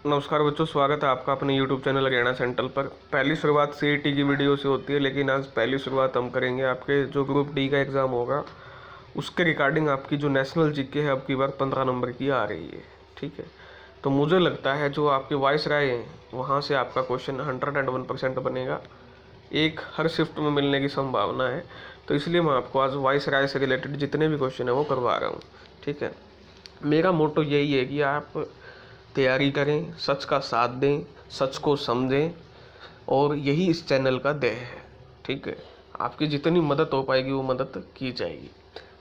नमस्कार बच्चों, स्वागत है आपका अपने YouTube चैनल हरियाणा सेंट्रल पर। पहली शुरुआत सीईटी की वीडियो से होती है, लेकिन आज पहली शुरुआत हम करेंगे आपके जो ग्रुप डी का एग्ज़ाम होगा उसके रिगार्डिंग। आपकी जो नेशनल जीके है अब की बार 15 नंबर की आ रही है, ठीक है। तो मुझे लगता है जो आपके वॉइस राय हैं वहाँ से आपका क्वेश्चन 101% बनेगा, एक हर शिफ्ट में मिलने की संभावना है। तो इसलिए मैं आपको आज वॉइस राय से रिलेटेड जितने भी क्वेश्चन है वो करवा रहा हूँ, ठीक है। मेरा मोटो यही है कि आप तैयारी करें, सच का साथ दें, सच को समझें, और यही इस चैनल का ध्येय है, ठीक है। आपकी जितनी मदद हो पाएगी वो मदद की जाएगी।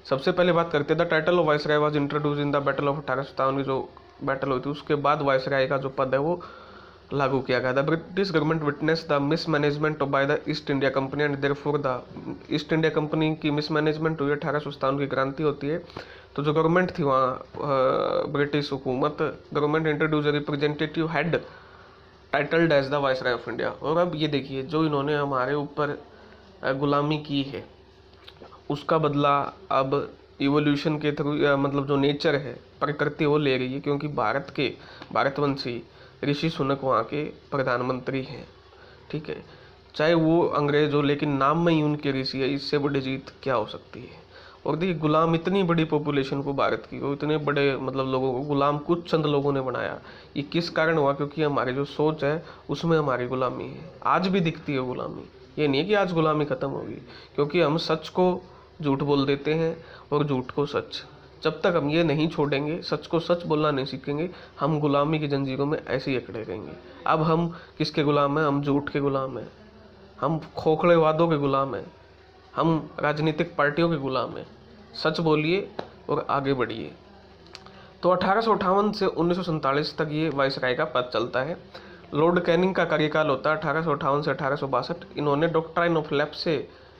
सबसे पहले बात करते हैं, the title of viceroy was introduce in the battle of 1857 की जो बैटल हुई थी उसके बाद वाइसराय का जो पद है वो लागू किया गया। The British government witness the mismanagement by the east India company and therefore the east India company की मिसमैनेजमेंट हुई। 1857 की क्रांति होती है, तो जो गवर्नमेंट थी वहाँ ब्रिटिश हुकूमत, government introduce representative head titled as the viceroy of India. और अब ये देखिए, जो इन्होंने हमारे ऊपर गुलामी की है उसका बदला अब इवोल्यूशन के थ्रू, मतलब जो नेचर है, प्रकृति वो ले रही है, क्योंकि भारतवंशी ऋषि सुनक वहाँ के प्रधानमंत्री हैं, ठीक है। चाहे वो अंग्रेज हो, लेकिन नाम में ही उनके ऋषि है, इससे बड़ी जीत क्या हो सकती है। और देखिए, गुलाम इतनी बड़ी पॉपुलेशन को, भारत की को, इतने बड़े मतलब लोगों को गुलाम कुछ चंद लोगों ने बनाया। ये किस कारण हुआ? क्योंकि हमारी जो सोच है उसमें हमारी गुलामी है, आज भी दिखती है गुलामी। ये नहीं है कि आज गुलामी खत्म होगी, क्योंकि हम सच को झूठ बोल देते हैं और झूठ को सच। जब तक हम ये नहीं छोड़ेंगे, सच को सच बोलना नहीं सीखेंगे, हम गुलामी की जंजीरों में ऐसे ही अकड़े रहेंगे। अब हम किसके गुलाम हैं? हम झूठ के गुलाम हैं, हम खोखले वादों के गुलाम हैं, हम राजनीतिक पार्टियों के गुलाम हैं। सच बोलिए और आगे बढ़िए। तो 1858 से 1947 तक ये वाइसराय का पद चलता है। लॉर्ड कैनिंग का कार्यकाल होता है 1858 से 1862। इन्होंने डॉक्ट्राइन ऑफ लैप्स से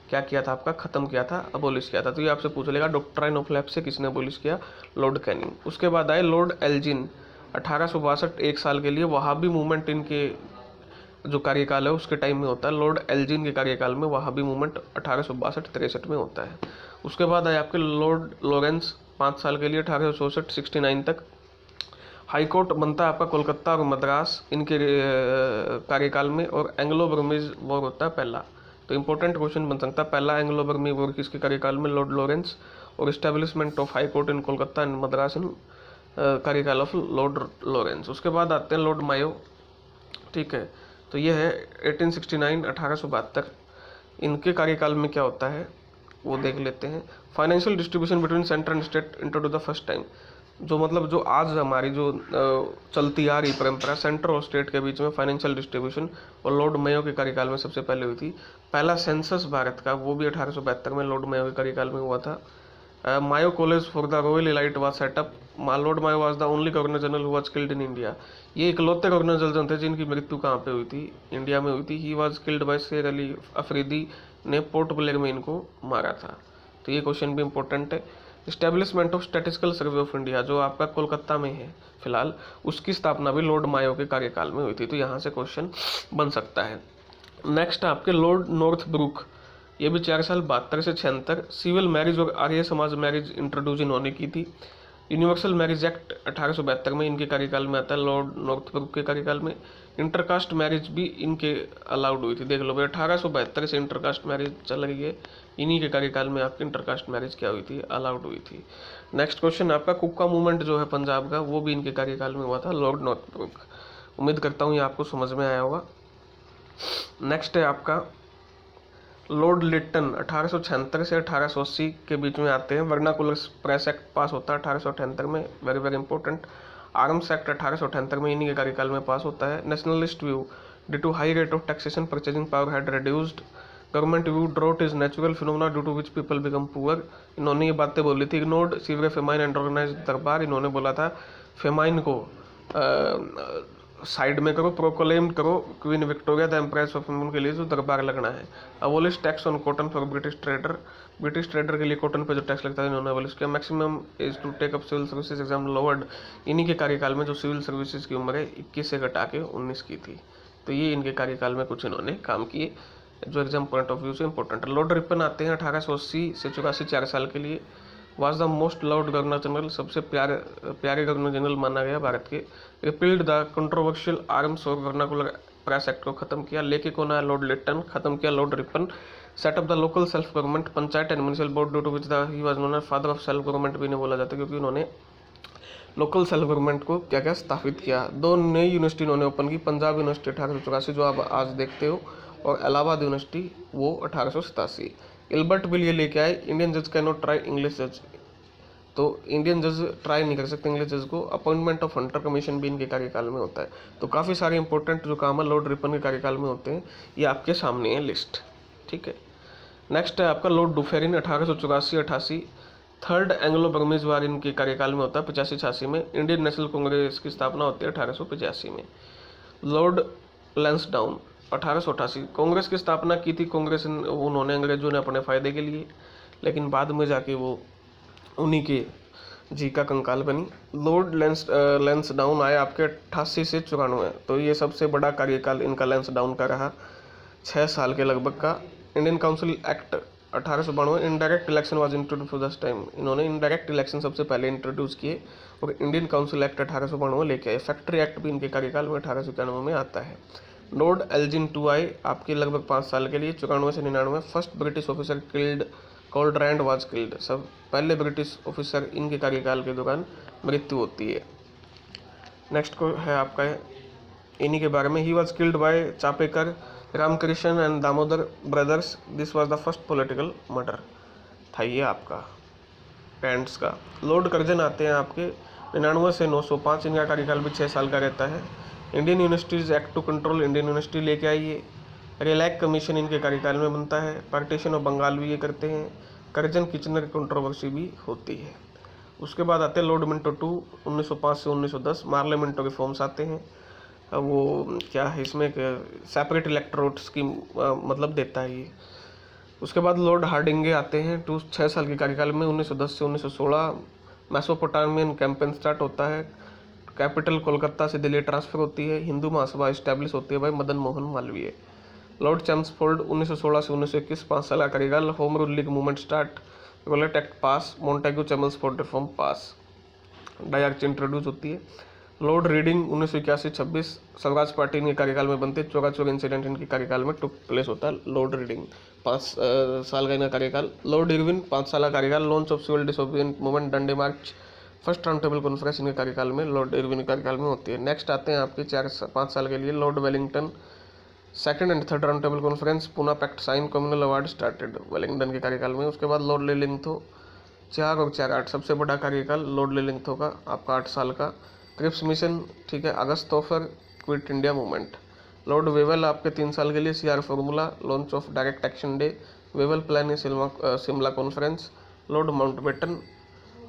क्या किया था? आपका खत्म किया था, अबोलिश किया था। तो ये आपसे पूछ लेगा डॉक्ट्राइन ऑफ लैप्स से किसने अबोलिश किया? Lord Canning. उसके बाद आए लॉर्ड एल्जिन 1862, एक साल के लिए। वहाबी मूवमेंट इनके जो कार्यकाल है उसके टाइम में होता है। लॉर्ड एल्जिन के कार्यकाल में वहाबी मूवमेंट 1862-63 में होता है। उसके बाद आए आपके लॉर्ड लॉरेंस 5 साल के लिए 1864-69 तक। हाई कोर्ट बनता है आपका कोलकाता और मद्रास इनके कार्यकाल में। और एंग्लो बर्मीज वॉर होता है पहला। तो इंपॉर्टेंट क्वेश्चन बन सकता है, पहला एंग्लो बर्मी वॉर किसके कार्यकाल में? Lord Lawrence. और establishment of high court in Kolkata and Madras in कार्यकाल ऑफ लॉर्ड लॉरेंस। उसके बाद आते हैं लॉर्ड मायो, ठीक है। तो ये है 1869 1872। इनके कार्यकाल में क्या होता है वो देख लेते हैं। Financial distribution between centre and state introduce the first time. जो मतलब जो आज हमारी जो चलती आ रही परंपरा, सेंटर और स्टेट के बीच में फाइनेंशियल डिस्ट्रीब्यूशन, और लॉर्ड मेयो के कार्यकाल में सबसे पहले हुई थी। पहला सेंसस भारत का वो भी 1872 में लॉर्ड मेयो के कार्यकाल में हुआ था। Mayo college for the royal elite was set up. Lord Mayo was the only governor general who was killed in India. ये इकलौते गवर्नर जनरल थे जिनकी मृत्यु कहाँ पे हुई थी? इंडिया में हुई थी। ही वाज किल्ड बाय शेर अली अफरीदी ने पोर्ट ब्लेयर में इनको मारा था। तो ये क्वेश्चन भी इंपॉर्टेंट है। Establishment of statistical survey of India जो आपका कोलकाता में है फिलहाल, उसकी स्थापना भी लॉर्ड मायो के कार्यकाल में हुई थी। तो यहाँ से क्वेश्चन बन सकता है। नेक्स्ट आपके लॉर्ड नॉर्थ ब्रुक, ये भी 4 साल 72 से 76। सिविल मैरिज और आर्य समाज मैरिज इंट्रोड्यूस इन्होंने की थी। यूनिवर्सल मैरिज एक्ट 1872 में इनके कार्यकाल में आता है, लॉर्ड नॉर्थब्रुक के कार्यकाल में। इंटरकास्ट मैरिज भी इनके अलाउड हुई थी। देख लो भाई, 1872 से इंटरकास्ट मैरिज चल रही है, इन्हीं के कार्यकाल में आपकी इंटरकास्ट मैरिज क्या हुई थी? अलाउड हुई थी। नेक्स्ट क्वेश्चन आपका कुक्का मूवमेंट जो है पंजाब का, वो भी इनके कार्यकाल में हुआ था, लॉर्ड नॉर्थब्रुक। उम्मीद करता हूँ ये आपको समझ में आया होगा। नेक्स्ट है आपका लॉर्ड लिट्टन 1876 से 1880 के बीच में आते हैं। वर्नाकुलर प्रेस एक्ट पास होता है 1878 में, very very important. Arms act 1878 में इन्हीं के कार्यकाल में पास होता है। Nationalist view, due to high rate of taxation purchasing power had reduced. Government view, drought is natural phenomena due to which people become poor. इन्होंने ये बातें बोली थी। Ignored severe famine and organise दरबार, इन्होंने बोला था फेमाइन को साइड में करो, प्रोक्लेम करो queen Victoria the empress of उनके लिए जो दरबार लगना है। Abolish tax on cotton for British trader, British trader के लिए कॉटन पे जो टैक्स लगता है इन्होंने अबोलिश किया। Maximum age to take up civil services exam lowered, इन्हीं के कार्यकाल में जो सिविल सर्विसेज की उम्र है 21 से घटा के 19 की थी। तो ये इनके कार्यकाल में कुछ इन्होंने काम किए जो एग्जाम पॉइंट ऑफ व्यू से इंपॉर्टेंट है। लॉर्ड रिपन आते हैं 1880 से 84, 4 साल के लिए। Was the most loved governor general, सबसे प्यारे गवर्नर जनरल माना गया भारत के। रिपील्ड द कंट्रोवर्शियल आर्म्स और वर्नाकुलर प्रेस एक्ट को खत्म किया। लेके कौन आया? Lord Lytton. खत्म किया Lord Ripon. Set up the local self government, panchayat and municipal board, due to which the he was known as father of self government भी इन्हें बोला जाता है, क्योंकि उन्होंने लोकल सेल्फ गवर्नमेंट को क्या क्या स्थापित किया। 2 नई यूनिवर्सिटी उन्होंने ओपन की, पंजाब यूनिवर्सिटी 1884 जो आप आज देखते हो, और इलाहाबाद यूनिवर्सिटी वो 1887। इल्बर्ट बिल ये लेके आए, इंडियन जज कैन नॉट ट्राई इंग्लिश जज, तो इंडियन जज ट्राई नहीं कर सकते इंग्लिश जज को। अपॉइंटमेंट ऑफ हंटर कमीशन भी इनके कार्यकाल में होता है। तो काफ़ी सारे इंपॉर्टेंट जो काम है लॉर्ड रिपन के कार्यकाल में होते हैं, ये आपके सामने है लिस्ट, ठीक है। नेक्स्ट है आपका लॉर्ड डुफेरिन 1884-88। थर्ड एंग्लो बर्मीज वार इनके कार्यकाल में होता है 85-86 में। इंडियन नेशनल कांग्रेस की स्थापना होती है 1885 में। लॉर्ड लैंसडाउन 1888, कांग्रेस की स्थापना की थी कांग्रेस उन्होंने अंग्रेजों ने अपने फायदे के लिए, लेकिन बाद में जाके वो उन्हीं के जी का कंकाल बनी। लॉर्ड लैंसडाउन आए आपके 88 से 94, तो ये सबसे बड़ा कार्यकाल इनका लैंसडाउन का रहा, 6 साल के लगभग का। Indian council act 1892, indirect election was introduce for the time, इन्होंने इनडायरेक्ट इलेक्शन सबसे पहले इंट्रोड्यूस किए और इंडियन काउंसिल एक्ट 1892 लेके आए। फैक्ट्री एक्ट भी इनके कार्यकाल में 1891 में आता है। लॉर्ड एल्जिन टू आए आपके लगभग 5 साल के लिए, 94 से 99। First British officer killed called Rand was killed, सब पहले ब्रिटिश ऑफिसर इनके कार्यकाल के दौरान मृत्यु होती है। नेक्स्ट को है आपका इन्हीं के बारे में, he was killed by Chapekar, Ramkrishna and Damodar brothers, this was the first political murder था ये आपका पेंट्स का। लॉर्ड कर्जन आते हैं आपके 99 से 905, इनका कार्यकाल भी 6 साल का रहता है। Indian universities act to control Indian university लेके आइए। रिलैक कमीशन इनके कार्यकाल में बनता है। पार्टीशन ऑफ बंगाल भी ये करते हैं। कर्जन किचनर कंट्रोवर्सी भी होती है। उसके बाद आते हैं लॉर्ड मिंटो टू 1905 से 1910, मार्ले मिंटो रिफॉर्म्स आते हैं। वो क्या है इसमें सेपरेट इलेक्टोरेट स्कीम मतलब देता है ये। उसके बाद लॉर्ड हार्डिंगे आते हैं 6 साल के कार्यकाल में 1910 से 1916। मेसोपोटामियन कैंपेन स्टार्ट होता है। कैपिटल कोलकाता से दिल्ली ट्रांसफर होती है। हिंदू महासभा इस्टेब्लिश होती है भाई मदन मोहन मालवीय। लॉर्ड चैम्सफोर्ड 1916 से 1921, 5 साल का कार्यकाल। Home rule league movement start, Rowlatt act pass, Montagu Chelmsford reform pass, direct introduce होती है। लॉर्ड रीडिंग 1981-26, स्वराज पार्टी इनके कार्यकाल में बनते। चौरा इंसिडेंट इनके कार्यकाल में टुक प्लेस होता है। लॉर्ड रीडिंग 5 साल का इनका कार्यकाल। लॉर्ड इरविन 5 साल का कार्यकाल। Launch of civil disobedient movement, Dandi march, first round table conference इनके कार्यकाल में लॉर्ड इरविन के कार्यकाल में होती है। नेक्स्ट आते हैं आपके 4-5 साल के लिए Lord Willingdon, second and third round table conference, Poona pact sign, communal award started Willingdon के कार्यकाल में। उसके बाद लॉर्ड लिलिंगथो 4 और 4-8, सबसे बड़ा कार्यकाल लॉर्ड लिलिंगथो का आपका 8 साल का। क्रिप्स मिशन, ठीक है, August offer, quit India movement. Lord Wavell आपके 3 साल के लिए, C R formula, launch of direct action day, Wavell plan in Shimla conference. Lord Mountbatten,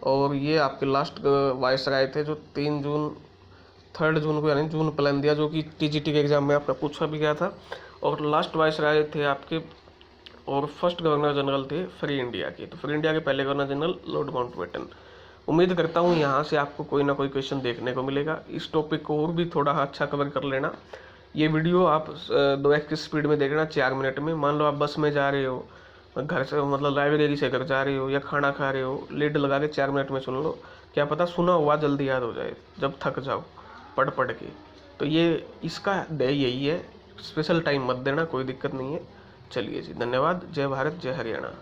और ये आपके लास्ट वायसराय थे जो 3 जून को यानी जून प्लान दिया, जो कि टीजीटी के एग्जाम में आपका पूछा भी गया था। और लास्ट वायसराय थे आपके, और फर्स्ट गवर्नर जनरल थे फ्री इंडिया के। तो फ्री इंडिया के पहले गवर्नर जनरल लॉर्ड माउंटबेटन। उम्मीद करता हूँ यहाँ से आपको कोई ना कोई क्वेश्चन देखने को मिलेगा। इस टॉपिक को और भी थोड़ा अच्छा कवर कर लेना। ये वीडियो आप 2x की स्पीड में देखना 4 मिनट में। मान लो आप बस में जा रहे हो, घर से मतलब लाइब्रेरी से घर जा रहे हो, या खाना खा रहे हो, लीड लगा के 4 मिनट में सुन लो, क्या पता सुना हुआ जल्दी याद हो जाए जब थक जाओ पढ़ के। तो ये इसका ध्येय यही है, स्पेशल टाइम मत देना, कोई दिक्कत नहीं है। चलिए जी, धन्यवाद। जय भारत, जय हरियाणा।